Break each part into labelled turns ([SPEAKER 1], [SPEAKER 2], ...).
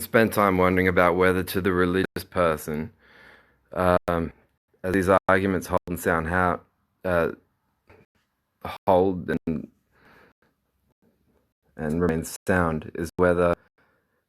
[SPEAKER 1] spend time wondering about whether to the religious person, um, as these arguments hold and sound how uh, hold and remain sound is whether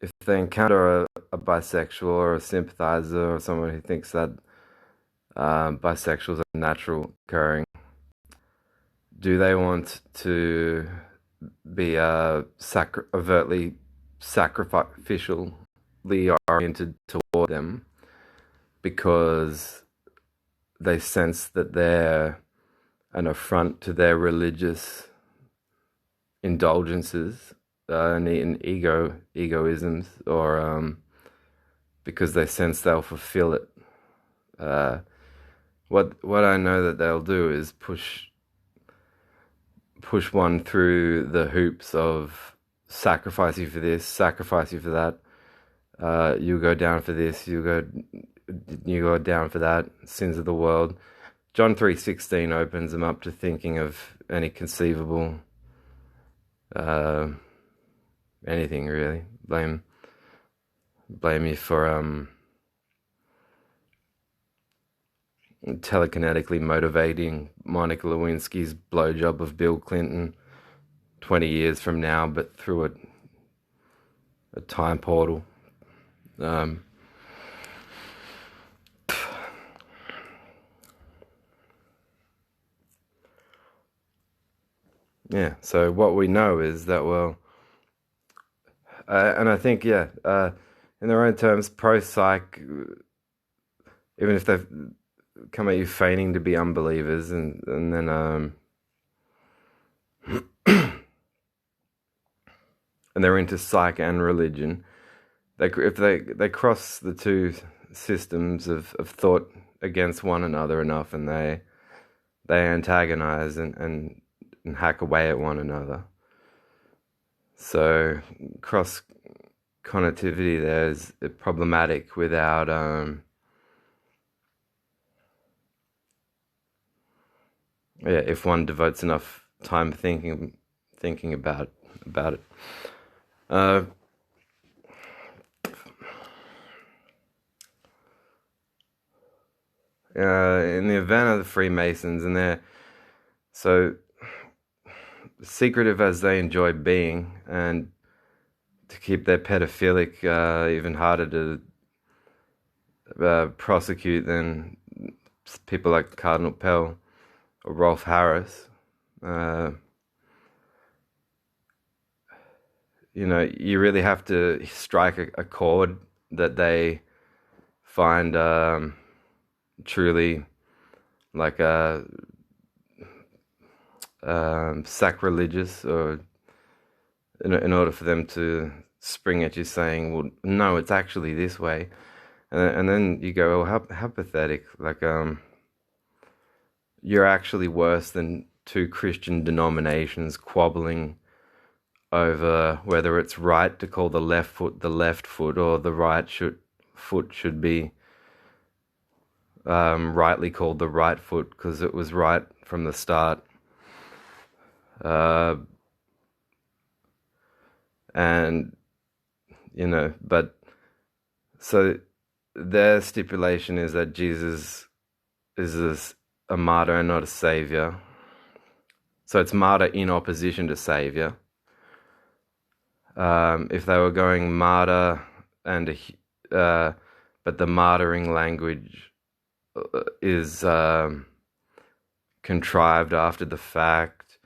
[SPEAKER 1] if they encounter a bisexual or a sympathizer or someone who thinks that bisexuals are natural occurring, do they want to be overtly sacrificially oriented toward them because they sense that they're an affront to their religious indulgences and egoisms, or because they sense they'll fulfill it. Uh, what I know that they'll do is push one through the hoops of sacrifice you for this, sacrifice you for that. You go down for this, you go down for that. Sins of the world. John 3:16 opens them up to thinking of any conceivable anything really. Blame you for telekinetically motivating Monica Lewinsky's blowjob of Bill Clinton 20 years from now, but through a time portal. Yeah, so what we know is that, well, and I think, yeah, in their own terms, pro-psych, even if they've come at you feigning to be unbelievers, and then and they're into psych and religion, if they cross the two systems of thought against one another enough, and they antagonize and hack away at one another. So cross connectivity there is problematic without if one devotes enough time thinking about it. In the event of the Freemasons, and they're so secretive as they enjoy being, and to keep their pedophilic even harder to prosecute than people like Cardinal Pell or Rolf Harris. You really have to strike a chord that they find truly like sacrilegious, or in order for them to spring at you saying, well, no, it's actually this way. And then you go, oh, how pathetic. Like, you're actually worse than two Christian denominations quabbling over whether it's right to call the left foot, or the foot should be rightly called the right foot because it was right from the start. And but so their stipulation is that Jesus is a martyr and not a savior. So it's martyr in opposition to savior. If they were going martyr but the martyring language is contrived after the fact,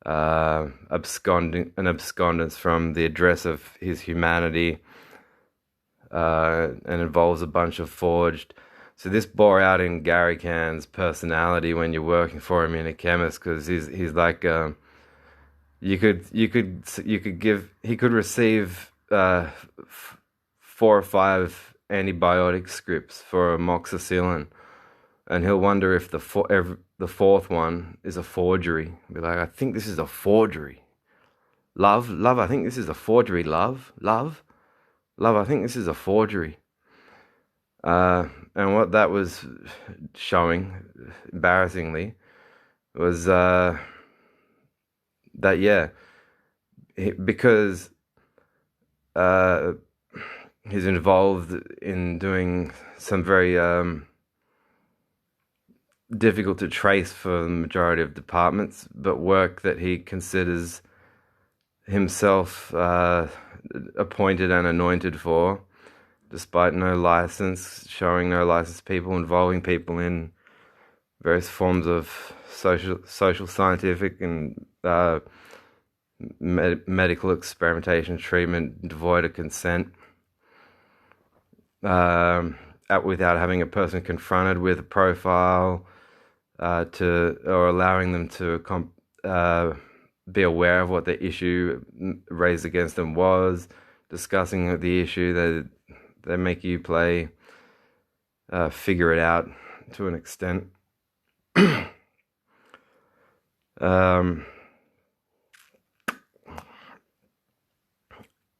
[SPEAKER 1] abscondence from the address of his humanity, and involves a bunch of forged. So this bore out in Gary Cairns' personality when you're working for him in a chemist, because he's like he could receive 4 or 5 antibiotic scripts for amoxicillin, and he'll wonder if the fourth one is a forgery. Be like, I think this is a forgery. Love, I think this is a forgery. Love, I think this is a forgery. And what that was showing, embarrassingly, was that, yeah, because he's involved in doing some very difficult to trace for the majority of departments, but work that he considers himself appointed and anointed for, despite no license, showing no license people, involving people in various forms of social, scientific, and medical experimentation, treatment, devoid of consent, without having a person confronted with a profile, or allowing them to be aware of what the issue raised against them was, discussing the issue. They make you figure it out to an extent.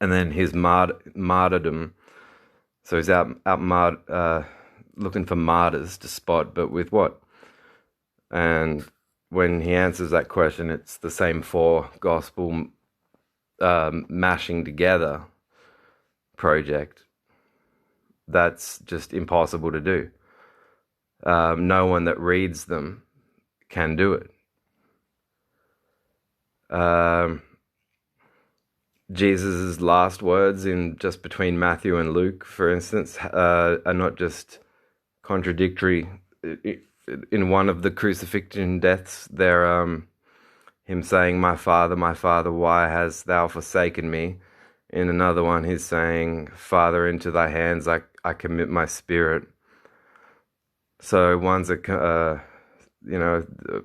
[SPEAKER 1] And then his martyrdom. So he's out looking for martyrs to spot, but with what? And when he answers that question, it's the same four gospel mashing together project. That's just impossible to do. No one that reads them can do it. Jesus' last words in just between Matthew and Luke, for instance, are not just contradictory. In one of the crucifixion deaths, they're him saying, my Father, why hast thou forsaken me?" In another one, he's saying, "Father, into thy hands I commit my spirit." So one's a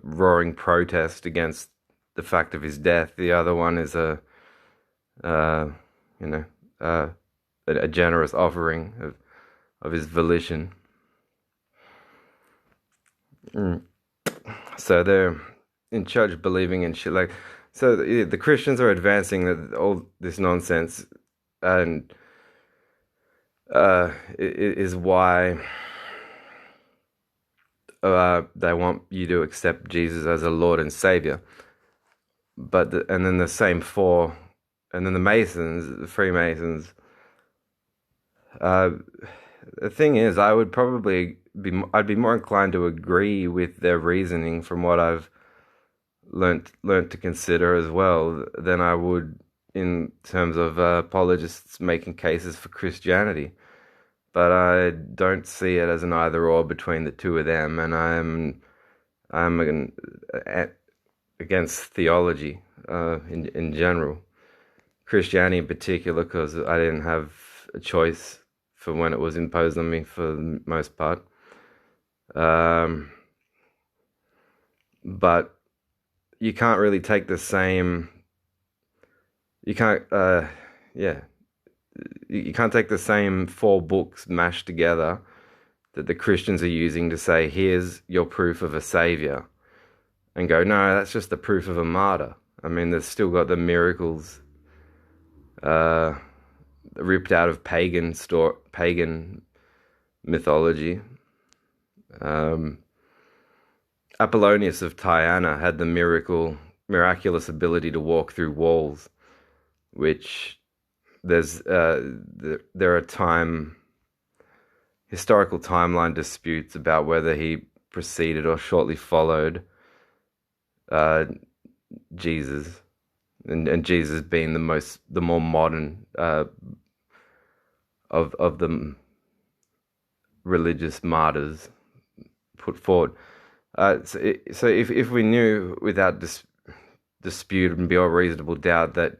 [SPEAKER 1] roaring protest against the fact of his death. The other one is a generous offering of his volition. So they're in church believing in shit like. So the Christians are advancing all this nonsense, and it is why they want you to accept Jesus as a Lord and Savior. And then the same four, and then the Freemasons. The thing is, I'd be more inclined to agree with their reasoning from what I've learnt to consider as well than I would in terms of apologists making cases for Christianity. But I don't see it as an either or between the two of them, and I'm against theology in general, Christianity in particular, because I didn't have a choice for when it was imposed on me for the most part. But you can't really take the same. You can't take the same four books mashed together that the Christians are using to say, here's your proof of a savior, and go, no, that's just the proof of a martyr. I mean, they've still got the miracles ripped out of pagan mythology. Apollonius of Tyana had the miraculous ability to walk through walls, which there are historical timeline disputes about whether he preceded or shortly followed Jesus, and Jesus being the more modern of the religious martyrs put forward. So if we knew without dispute and beyond reasonable doubt that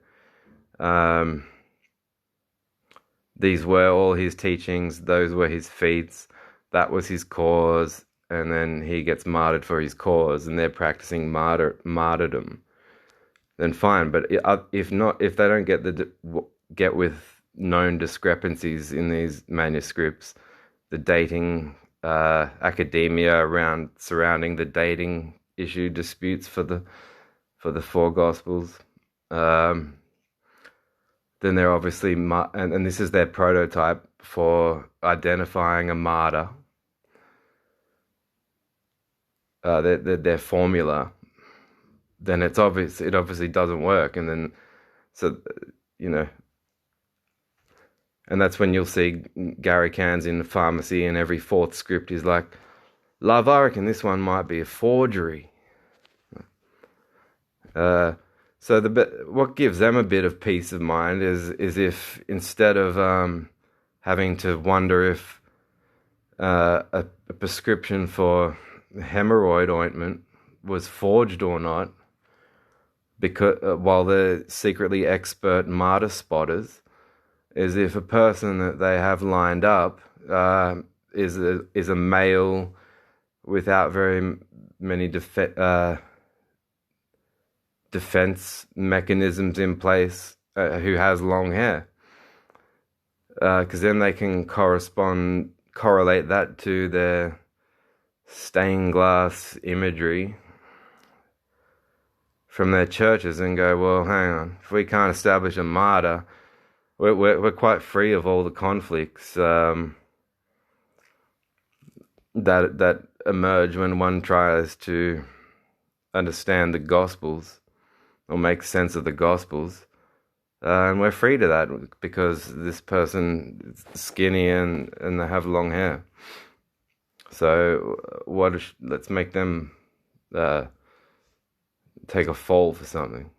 [SPEAKER 1] these were all his teachings, those were his feats, that was his cause, and then he gets martyred for his cause, and they're practicing martyrdom, then fine. But if not, if they don't get with known discrepancies in these manuscripts, the dating, academia surrounding the dating issue disputes for the four Gospels, then they're obviously, and this is their prototype for identifying a martyr. Their formula, then it's obvious. It obviously doesn't work, and then And that's when you'll see Gary Cairns in the pharmacy, and every fourth script is like, "Love, I reckon this one might be a forgery." Uh, so what gives them a bit of peace of mind is if instead of having to wonder if a prescription for hemorrhoid ointment was forged or not, because while they're secretly expert martyr spotters, is if a person that they have lined up is a male without very many defense mechanisms in place, who has long hair, because then they can correlate that to their stained glass imagery from their churches and go, well, hang on, if we can't establish a martyr, we're quite free of all the conflicts that emerge when one tries to understand the Gospels or make sense of the Gospels. And we're free to that because this person is skinny and they have long hair. So let's make them take a fall for something.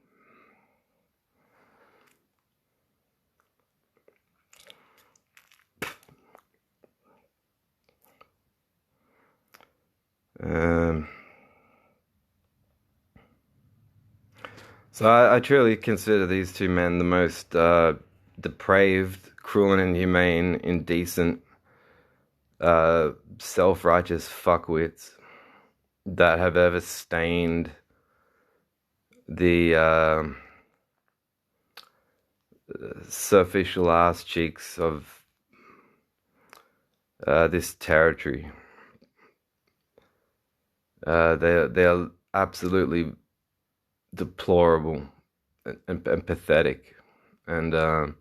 [SPEAKER 1] So I truly consider these two men the most depraved, cruel and inhumane, indecent, self-righteous fuckwits that have ever stained the superficial ass cheeks of this territory. They're absolutely deplorable and pathetic, and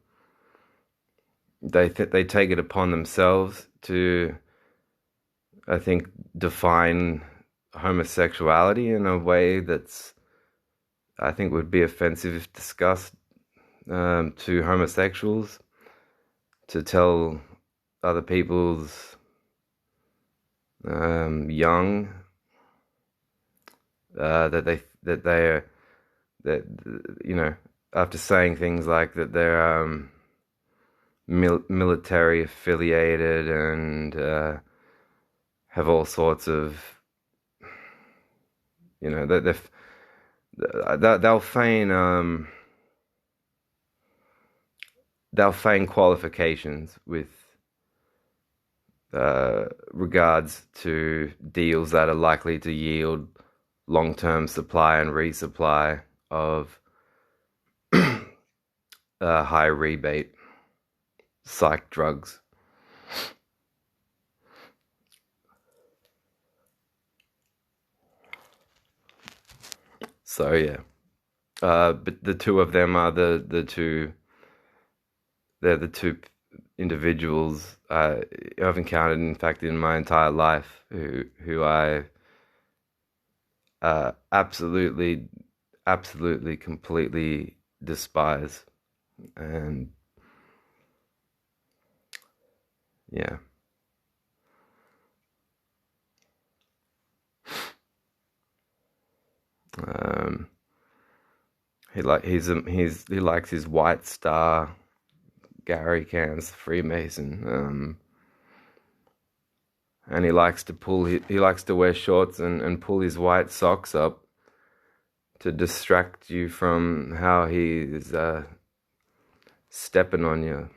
[SPEAKER 1] they take it upon themselves to, I think, define homosexuality in a way that's, I think, would be offensive if discussed to homosexuals, to tell other people's young that you know, after saying things like that they're military affiliated and have all sorts of, you know, they'll feign qualifications with regards to deals that are likely to yield long-term supply and resupply of high rebate psych drugs. So yeah, but the two of them are the two. They're the two individuals I've encountered, in fact, in my entire life, who I absolutely, completely despise. And yeah. He likes his White Star, Gary Cairns, Freemason, and he likes to wear shorts and pull his white socks up to distract you from how he's stepping on you.